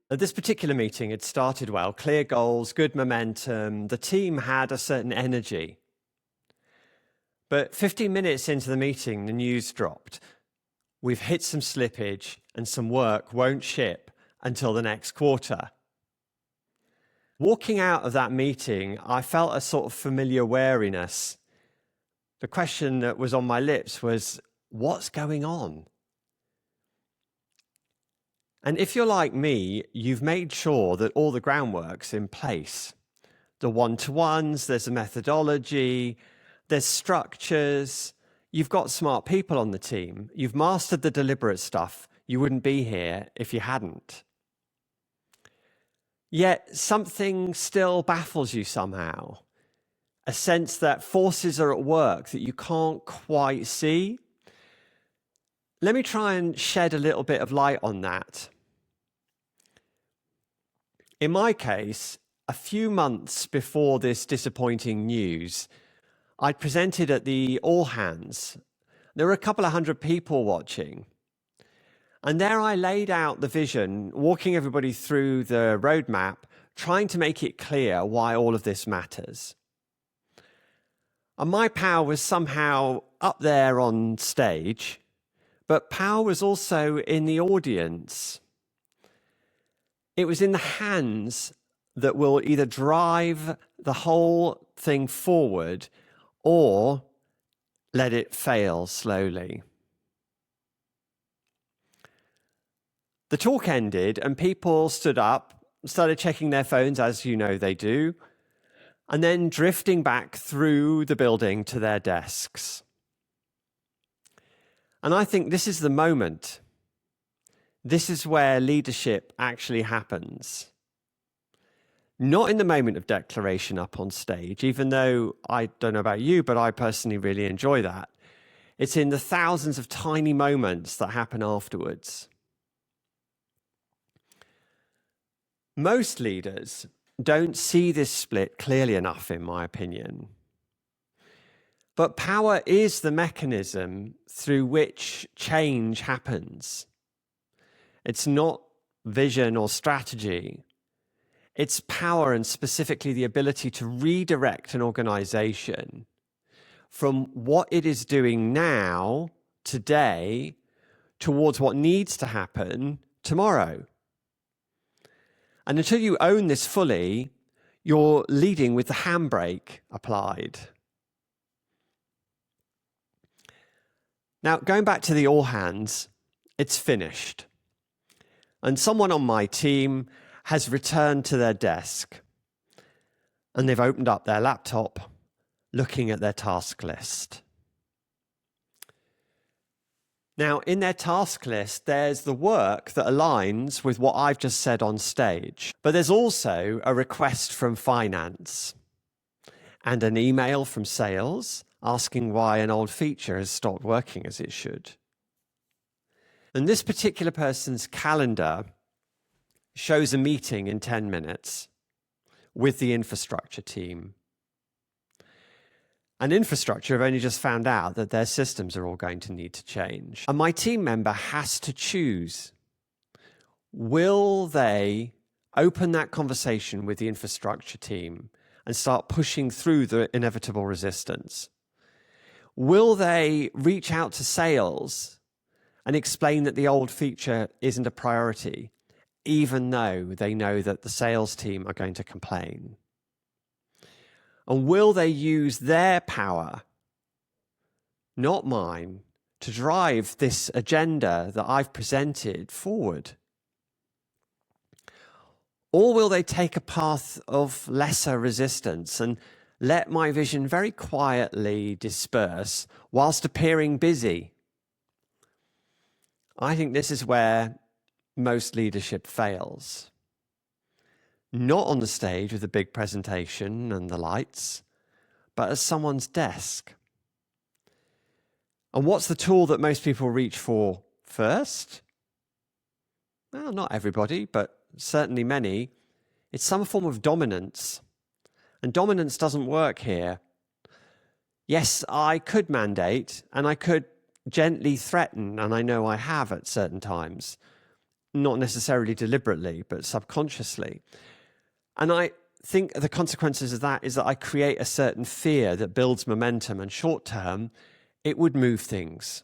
This particular meeting had started well, clear goals, good momentum. The team had a certain energy. But 15 minutes into the meeting, the news dropped. We've hit some slippage and some work won't ship until the next quarter. Walking out of that meeting, I felt a sort of familiar wariness. The question that was on my lips was, what's going on? And if you're like me, you've made sure that all the groundwork's in place. The one-to-ones, there's a methodology, there's structures. You've got smart people on the team. You've mastered the deliberate stuff. You wouldn't be here if you hadn't. Yet something still baffles you somehow. A sense that forces are at work that you can't quite see. Let me try and shed a little bit of light on that. In my case, a few months before this disappointing news, I'd presented at the All Hands. There were a couple of hundred people watching. And there I laid out the vision, walking everybody through the roadmap, trying to make it clear why all of this matters. And my power was somehow up there on stage, but power was also in the audience. It was in the hands that will either drive the whole thing forward or let it fail slowly. The talk ended and people stood up, started checking their phones, as you know they do, and then drifting back through the building to their desks. And I think this is the moment. This is where leadership actually happens. Not in the moment of declaration up on stage, even though I don't know about you, but I personally really enjoy that. It's in the thousands of tiny moments that happen afterwards. Most leaders don't see this split clearly enough, in my opinion. But power is the mechanism through which change happens. It's not vision or strategy. It's power, and specifically the ability to redirect an organization from what it is doing now, today, towards what needs to happen tomorrow. And until you own this fully, you're leading with the handbrake applied. Now, going back to the all hands, it's finished. And someone on my team has returned to their desk and they've opened up their laptop, looking at their task list. Now, in their task list, there's the work that aligns with what I've just said on stage. But there's also a request from finance and an email from sales asking why an old feature has stopped working as it should. And this particular person's calendar shows a meeting in 10 minutes with the infrastructure team. And infrastructure have only just found out that their systems are all going to need to change. And my team member has to choose. Will they open that conversation with the infrastructure team and start pushing through the inevitable resistance? Will they reach out to sales and explain that the old feature isn't a priority, even though they know that the sales team are going to complain? And will they use their power, not mine, to drive this agenda that I've presented forward? Or will they take a path of lesser resistance and let my vision very quietly disperse whilst appearing busy? I think this is where most leadership fails. Not on the stage with a big presentation and the lights, but at someone's desk. And what's the tool that most people reach for first? Well, not everybody, but certainly many. It's some form of dominance. And dominance doesn't work here. Yes, I could mandate and I could gently threaten, and I know I have at certain times, not necessarily deliberately, but subconsciously. And I think the consequences of that is that I create a certain fear that builds momentum, and short term, it would move things.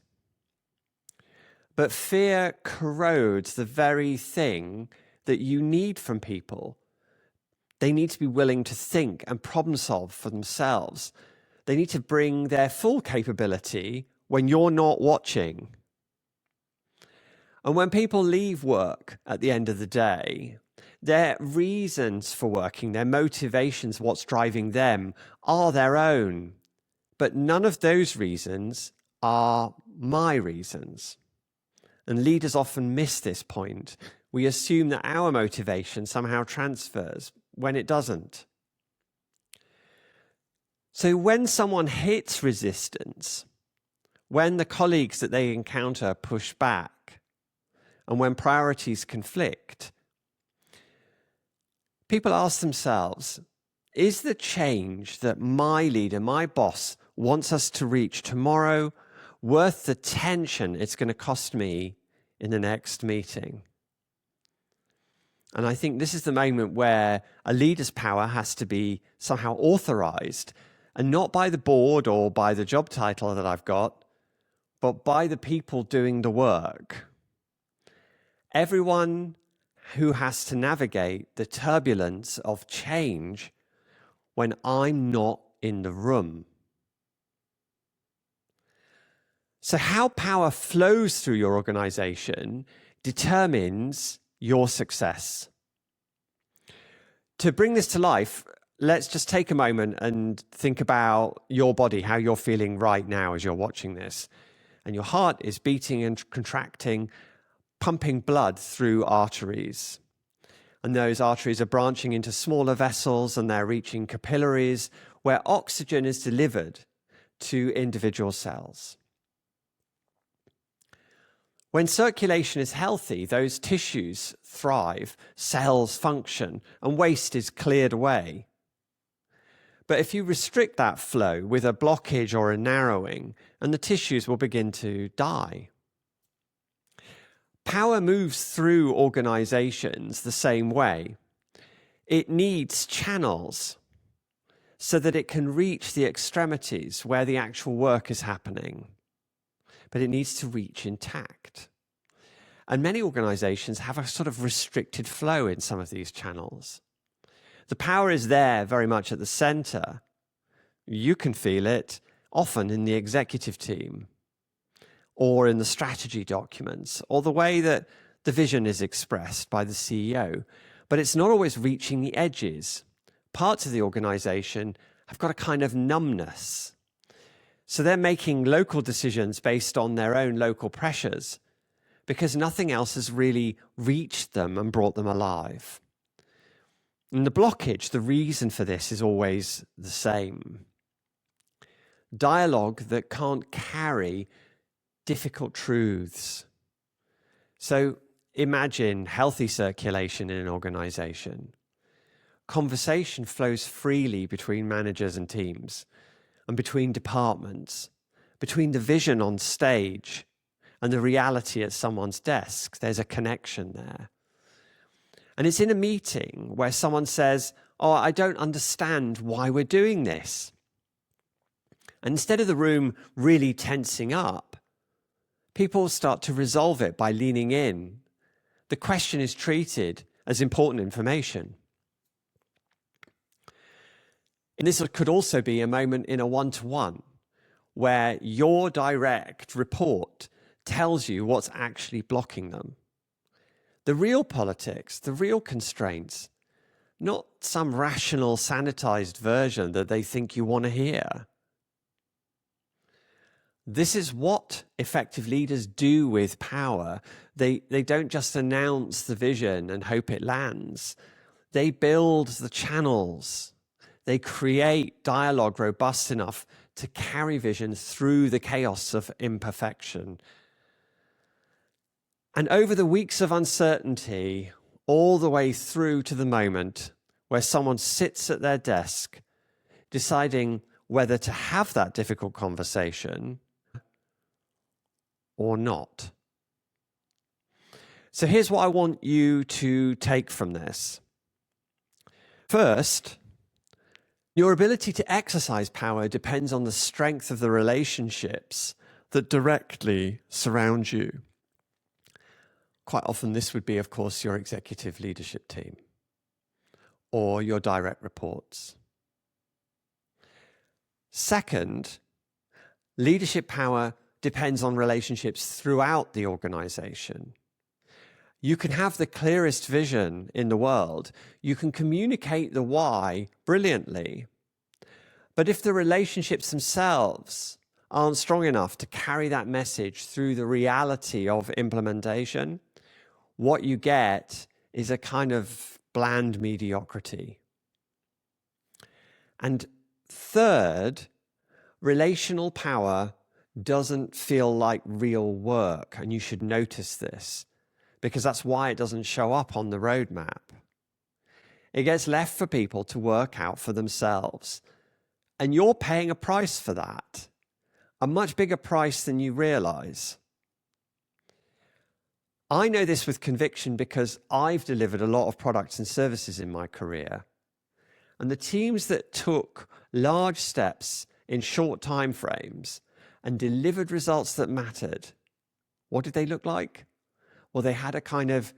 But fear corrodes the very thing that you need from people. They need to be willing to think and problem solve for themselves. They need to bring their full capability when you're not watching. And when people leave work at the end of the day, their reasons for working, their motivations, what's driving them, are their own. But none of those reasons are my reasons. And leaders often miss this point. We assume that our motivation somehow transfers when it doesn't. So when someone hits resistance, when the colleagues that they encounter push back, and when priorities conflict, people ask themselves, is the change that my leader, my boss, wants us to reach tomorrow worth the tension it's going to cost me in the next meeting? And I think this is the moment where a leader's power has to be somehow authorized, and not by the board or by the job title that I've got, but by the people doing the work. Everyone who has to navigate the turbulence of change when I'm not in the room. So how power flows through your organization determines your success. To bring this to life, let's just take a moment and think about your body, how you're feeling right now as you're watching this. And your heart is beating and contracting, pumping blood through arteries. And those arteries are branching into smaller vessels, and they're reaching capillaries where oxygen is delivered to individual cells. When circulation is healthy, those tissues thrive, cells function, and waste is cleared away. But if you restrict that flow with a blockage or a narrowing, and the tissues will begin to die. Power moves through organizations the same way. It needs channels so that it can reach the extremities where the actual work is happening. But it needs to reach intact. And many organizations have a sort of restricted flow in some of these channels. The power is there very much at the center. You can feel it often in the executive team, or in the strategy documents, or the way that the vision is expressed by the CEO. But it's not always reaching the edges. Parts of the organization have got a kind of numbness. So they're making local decisions based on their own local pressures because nothing else has really reached them and brought them alive. And the blockage, the reason for this is always the same. Dialogue that can't carry difficult truths. So imagine healthy circulation in an organization. Conversation flows freely between managers and teams, and between departments, between the vision on stage and the reality at someone's desk. There's a connection there. And it's in a meeting where someone says, "Oh, I don't understand why we're doing this." And instead of the room really tensing up, people start to resolve it by leaning in. The question is treated as important information. And this could also be a moment in a one-to-one where your direct report tells you what's actually blocking them. The real politics, the real constraints, not some rational, sanitized version that they think you want to hear. This is what effective leaders do with power. They don't just announce the vision and hope it lands. They build the channels. They create dialogue robust enough to carry vision through the chaos of imperfection. And over the weeks of uncertainty, all the way through to the moment where someone sits at their desk deciding whether to have that difficult conversation or not. So here's what I want you to take from this. First, your ability to exercise power depends on the strength of the relationships that directly surround you. Quite often this would be, of course, your executive leadership team or your direct reports. Second, leadership power depends on relationships throughout the organization. You can have the clearest vision in the world. You can communicate the why brilliantly. But if the relationships themselves aren't strong enough to carry that message through the reality of implementation, what you get is a kind of bland mediocrity. And third, relational power doesn't feel like real work, and you should notice this, because that's why it doesn't show up on the roadmap. It gets left for people to work out for themselves, and you're paying a price for that, a much bigger price than you realize. I know this with conviction because I've delivered a lot of products and services in my career. And the teams that took large steps in short time frames and delivered results that mattered, what did they look like? Well, they had a kind of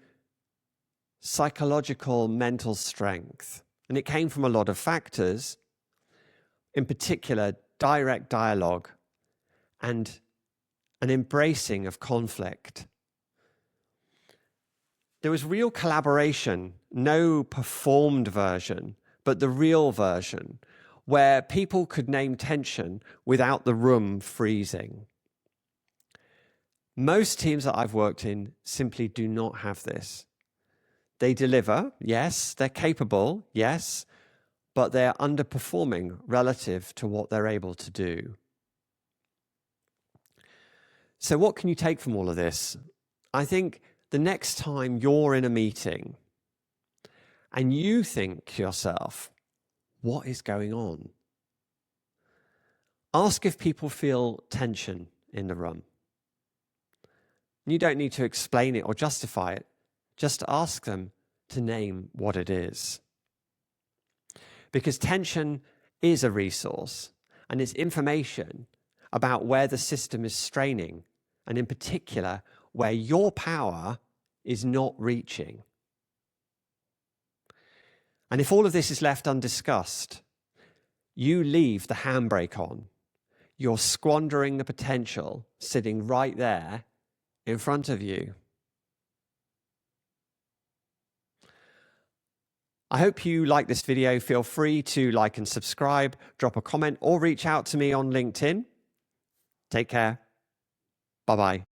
psychological mental strength. And it came from a lot of factors, in particular, direct dialogue and an embracing of conflict. There was real collaboration, no performed version, but the real version, where people could name tension without the room freezing. Most teams that I've worked in simply do not have this. They deliver, yes, they're capable, yes, but they're underperforming relative to what they're able to do. So what can you take from all of this? I think the next time you're in a meeting and you think to yourself, what is going on? Ask if people feel tension in the room. You don't need to explain it or justify it. Just ask them to name what it is. Because tension is a resource and it's information about where the system is straining, and in particular, where your power is not reaching. And if all of this is left undiscussed, you leave the handbrake on. You're squandering the potential sitting right there in front of you. I hope you like this video. Feel free to like and subscribe, drop a comment, or reach out to me on LinkedIn. Take care. Bye-bye.